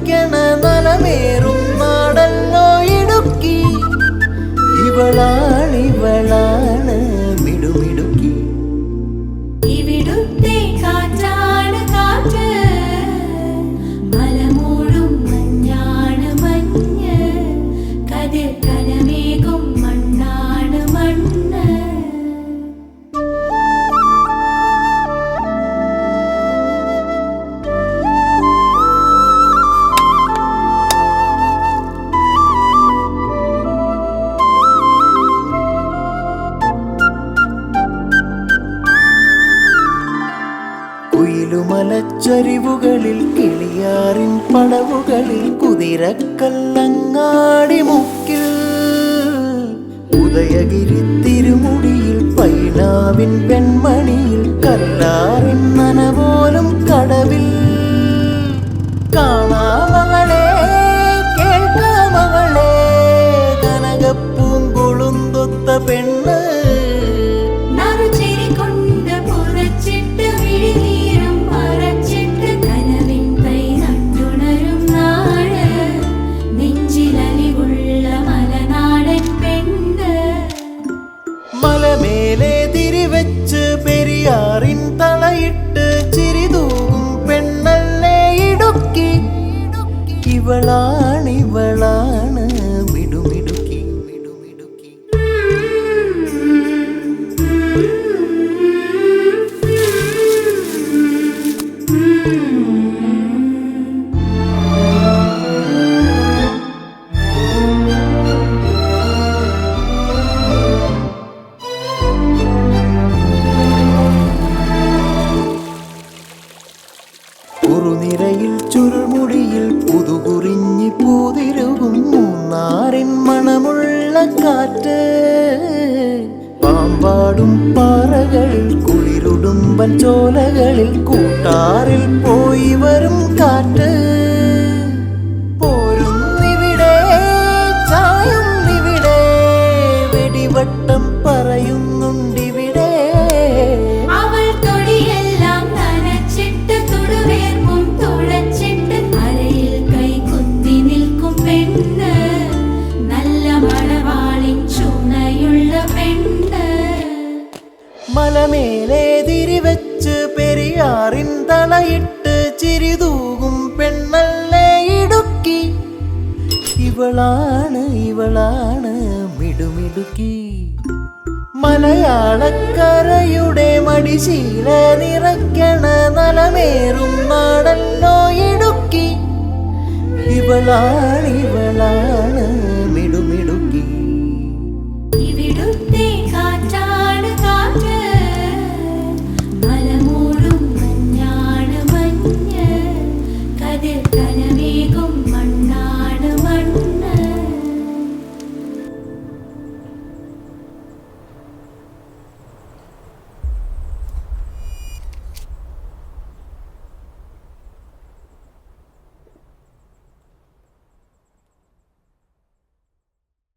നിറയ്ക്കണ നലമേറും നാടല്ലോ ഇടുക്കി. ഇവളാണ് മിടുമിടുക്കി. ഇവിടുത്തെ കാറ്റാണ് കാറ്റ്, മലമൂടും മഞ്ഞാണ് മഞ്ഞ്, കതിർ കലമേകും മണ്ണാണ് മണ്ണ്. കുയിലുമലച്ചരിവുകളിൽ കിളിയാറിൻ പടവുകളിൽ കുതിരക്കല്ലങ്ങാടി മുക്കിൽ, ഉദയഗിരി തിരുമുടിയിൽ പൈനാവിൻ പെൺമണിയിൽ കല്ലാറിൻ നനപോലും കടവിൽ. കാണാമകളെ കേൾക്കാമകളെ കനകപ്പൂങ്കുളുന്തൊത്ത പെണ്ണ്. മലമേലെ തിരിവെച്ച് പെരിയാറിൻ തളയിട്ട് ചിരിതൂകും പെണ്ണല്ലേ ഇടുക്കി. ഇവളാണ് മിടുമിടുക്കി. കുറുനിരയിൽ ചുരുൾമുടിയിൽ പുതുകുറിഞ്ഞി പൂതിരുകും മൂന്നാറിൻ മണമുള്ള കാറ്റ്, പാമ്പാടും പാറകളിൽ കുളിരുടുമ്പൻ ചോലകളിൽ കൂട്ടാറിൽ പോയി വരും കാറ്റ്. പോരുന്നിവിടെ ചായുന്നിവിടെ വെടിവട്ടം പറയുന്നുണ്ടിവിടെ. മലമേലെ തിരിവെച്ച് പെരിയാറിൻ തളയിട്ട് ചിരിതൂകും പെണ്ണല്ലേ ഇടുക്കി. ഇവളാണ് മിടുമിടുക്കി. മലയാളക്കരയുടെ മടിശീല നിറയ്ക്കണ നലമേറും നാടല്ലോ ഇടുക്കി. ഇവളാണ്